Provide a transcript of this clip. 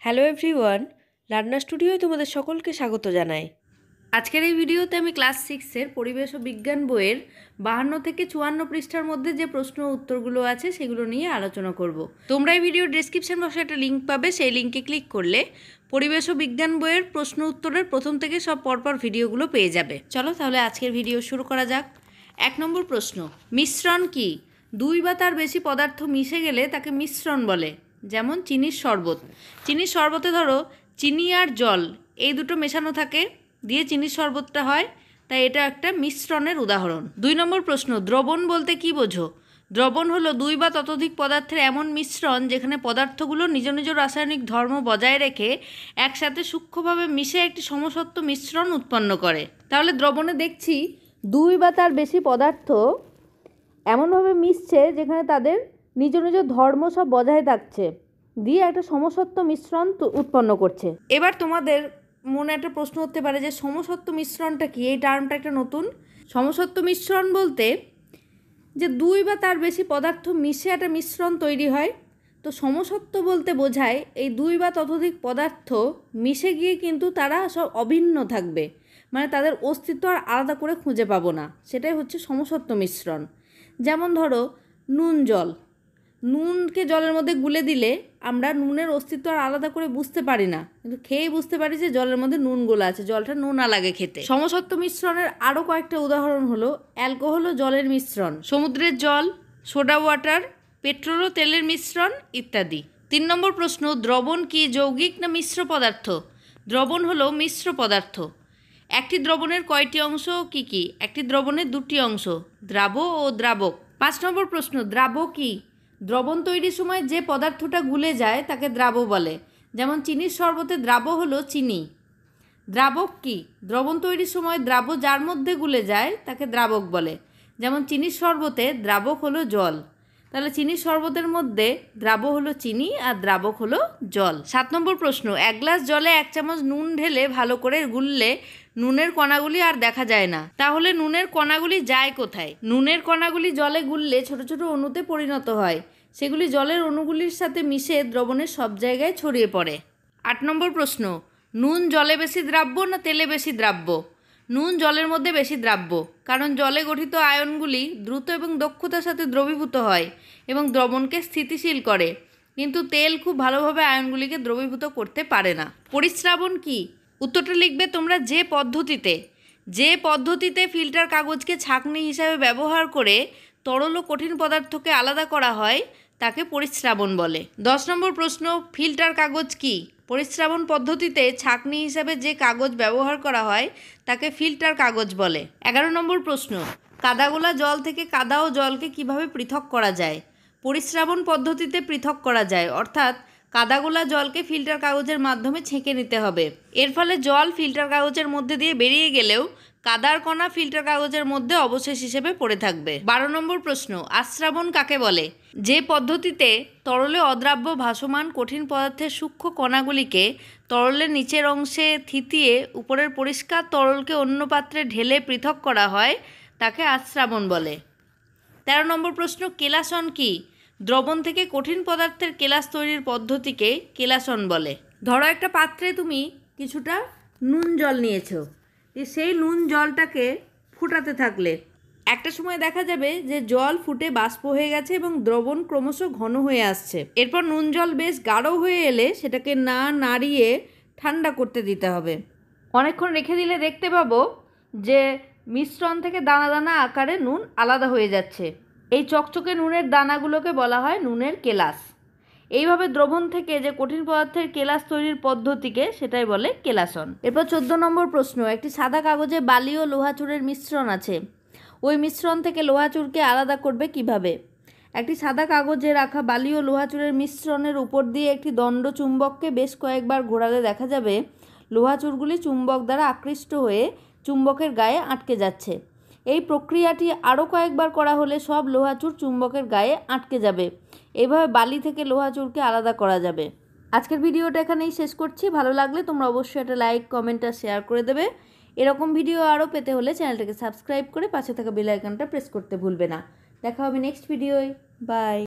Hello everyone, রান্না স্টুডিওয় তোমাদের সকলকে স্বাগত জানাই। আজকের এই ভিডিওতে আমি ক্লাস 6-এর পরিবেশ ও বিজ্ঞান বইয়ের 52 থেকে 54 পৃষ্ঠার মধ্যে যে প্রশ্ন উত্তরগুলো আছে সেগুলো নিয়ে আলোচনা করব। তোমরা এই ভিডিওর ডেসক্রিপশন বক্সে একটা লিঙ্ক পাবে, সেই লিঙ্কে ক্লিক করলে পরিবেশ ও বিজ্ঞান বইয়ের প্রশ্ন উত্তরের প্রথম থেকে সব পরপর ভিডিওগুলো পেয়ে যাবে। চলো তাহলে আজকের ভিডিও শুরু করা যাক। 1 নম্বর প্রশ্ন, মিশ্রণ কি? 2 বা তার বেশি পদার্থ মিশে গেলে তাকে মিশ্রণ বলে। যেমন চিনির শরবত। চিনির শরবতে ধরো চিনি আর জল এই দুটো মেশানো থাকে, দিয়ে চিনির শরবতটা হয়, তাই এটা একটা মিশ্রণের উদাহরণ। 2 নম্বর প্রশ্ন, দ্রবণ বলতে কি বোঝো? দ্রবণ হলো 2 বা ততোধিক পদার্থের এমন মিশ্রণ যেখানে পদার্থগুলো নিজ নিজ রাসায়নিক ধর্ম বজায় রেখে একসাথে সূক্ষ্মভাবে মিশে একটি সমসত্ব মিশ্রণ উৎপন্ন করে। তাহলে দ্রবণে দেখছি 2 বা তার বেশি পদার্থ এমনভাবে মিশছে যেখানে তাদের নিজ নিজ ধর্ম সব বজায় থাকছে, দিয়ে একটা সমসত্ব মিশ্রণ উৎপন্ন করছে। এবার তোমাদের মনে একটা প্রশ্ন হতে পারে যে সমসত্ব মিশ্রণটা কি? এই টার্মটা একটা নতুন। সমসত্ব মিশ্রণ বলতে যে 2 বা তার বেশি পদার্থ মিশে একটা মিশ্রণ তৈরি হয়। তো সমসত্ব বলতে বোঝায় এই 2 বা ততোধিক পদার্থ মিশে গিয়ে কিন্তু তারা সব অভিন্ন থাকবে, মানে তাদের অস্তিত্ব আর আলাদা করে খুঁজে পাবো না, সেটাই হচ্ছে সমসত্ব মিশ্রণ। যেমন ধরো নুন জল, নুনকে জলের মধ্যে গুলে দিলে আমরা নুনের অস্তিত্ব আর আলাদা করে বুঝতে পারি না, কিন্তু খেয়েই বুঝতে পারি যে জলের মধ্যে নুন গোলা আছে, জলটা নুনা লাগে খেতে। সমসত্ব মিশ্রণের আরও কয়েকটা উদাহরণ হলো অ্যালকোহল ও জলের মিশ্রণ, সমুদ্রের জল, সোডা ওয়াটার, পেট্রোল ও তেলের মিশ্রণ ইত্যাদি। 3 নম্বর প্রশ্ন, দ্রবণ কি যৌগিক না মিশ্র পদার্থ? দ্রবণ হলো মিশ্র পদার্থ। একটি দ্রবণের কয়টি অংশ কি কি? একটি দ্রবণের 2টি অংশ, দ্রাব্য ও দ্রাবক। 5 নম্বর প্রশ্ন, দ্রাব্য কি? দ্রবণ তৈরির সময় যে পদার্থটা গুলে যায় তাকে দ্রাব্য বলে। যেমন চিনির শরবতে দ্রাব্য হলো চিনি। দ্রাবক কি? দ্রবণ তৈরির সময় দ্রাব্য যার মধ্যে গুলে যায় তাকে দ্রাবক বলে। যেমন চিনির শরবতে দ্রাবক হলো জল। তাহলে চিনির শরবতের মধ্যে দ্রাব্য হলো চিনি আর দ্রাবক হলো জল। 7 নম্বর প্রশ্ন, 1 গ্লাস জলে 1 চামচ নুন ঢেলে ভালো করে গুললে নুনের কণাগুলি আর দেখা যায় না, তাহলে নুনের কণাগুলি যায় কোথায়? নুনের কণাগুলি জলে গুললে ছোট ছোট অণুতে পরিণত হয়, সেগুলি জলের অণুগুলির সাথে মিশে দ্রবণের সব জায়গায় ছড়িয়ে পড়ে। 8 নম্বর প্রশ্ন, নুন জলে বেশি দ্রাব্য না তেলে বেশি দ্রাব্য? নুন জলের মধ্যে বেশি দ্রাব্য, কারণ জলে গঠিত আয়নগুলি দ্রুত এবং দক্ষতার সাথে দ্রবীভূত হয় এবং দ্রবণকে স্থিতিশীল করে, কিন্তু তেল খুব ভালোভাবে আয়নগুলিকে দ্রবীভূত করতে পারে না। পরিস্রাবণ কি? উত্তরটা লিখবে তোমরা যে পদ্ধতিতে ফিল্টার কাগজকে ছাঁকনি হিসাবে ব্যবহার করে তরল ও কঠিন পদার্থকে আলাদা করা হয় তাকে পরিস্রাবণ বলে। 10 নম্বর প্রশ্ন, ফিল্টার কাগজ কি? পরিস্রাবণ পদ্ধতিতে ছাঁকনি হিসাবে যে কাগজ ব্যবহার করা হয় তাকে ফিল্টার কাগজ বলে। 11 নম্বর প্রশ্ন, কাদাগোলা জল থেকে কাদা ও জলকে কিভাবে পৃথক করা যায়? পরিস্রাবণ পদ্ধতিতে পৃথক করা যায়, অর্থাৎ কাদাগোলা জলকে ফিল্টার কাগজের মাধ্যমে ছেঁকে নিতে হবে। এর ফলে জল ফিল্টার কাগজের মধ্যে দিয়ে বেরিয়ে গেলেও কাদার কণা ফিল্টার কাগজের মধ্যে অবশেষ হিসেবে পড়ে থাকবে। 12 নম্বর প্রশ্ন, আস্রাবণ কাকে বলে? যে পদ্ধতিতে তরলে অদ্রাব্য ভাসমান কঠিন পদার্থের সূক্ষ্ম কণাগুলিকে তরলের নিচের অংশে থিতিয়ে উপরের পরিষ্কার তরলকে অন্য পাত্রে ঢেলে পৃথক করা হয় তাকে আস্রাবণ বলে। 13 নম্বর প্রশ্ন, কেলাসন কি? দ্রবণ থেকে কঠিন পদার্থের কেলাস তৈরির পদ্ধতিকে কেলাসন বলে। ধরো একটা পাত্রে তুমি কিছুটা নুন জল নিয়েছো, সেই নুন জলটাকে ফুটাতে থাকলে একটা সময় দেখা যাবে যে জল ফুটে বাষ্প হয়ে গেছে এবং দ্রবণ ক্রমশ ঘন হয়ে আসছে। এরপর নুন জল বেশ গাঢ় হয়ে এলে সেটাকে না নাড়িয়ে ঠান্ডা করতে দিতে হবে। অনেকক্ষণ রেখে দিলে দেখতে পাবো যে মিশ্রণ থেকে দানা দানা আকারে নুন আলাদা হয়ে যাচ্ছে। এই চকচকে নুনের দানাগুলোকে বলা হয় নুনের কেলাস। এইভাবে দ্রবণ থেকে যে কঠিন পদার্থের কেলাস তৈরির পদ্ধতিকে সেটাই বলে কেলাসন। এরপর 14 নম্বর প্রশ্ন, একটি সাদা কাগজে বালি ও লোহাচুরের মিশ্রণ আছে, ওই মিশ্রণ থেকে লোহাচুরকে আলাদা করবে কিভাবে? একটি সাদা কাগজে রাখা বালি ও লোহাচুরের মিশ্রণের উপর দিয়ে একটি দণ্ড চুম্বককে বেশ কয়েকবার ঘোরালে দেখা যাবে লোহাচুরগুলি চুম্বক দ্বারা আকৃষ্ট হয়ে চুম্বকের গায়ে আটকে যাচ্ছে। এই প্রক্রিয়াটি আরও কয়েকবার করা হলে সব লোহাচুর চুম্বকের গায়ে আটকে যাবে। এইভাবে বালি থেকে লোহাচুরকে আলাদা করা যাবে। আজকের ভিডিওটা এখানেই শেষ করছি। ভালো লাগলে তোমরা অবশ্যই একটা লাইক, কমেন্ট আর শেয়ার করে দেবে। এরকম ভিডিও আরও পেতে হলে চ্যানেলটাকে সাবস্ক্রাইব করে পাশে থাকা বেল আইকনটা প্রেস করতে ভুলবে না। দেখা হবে নেক্সট ভিডিওয়। বাই।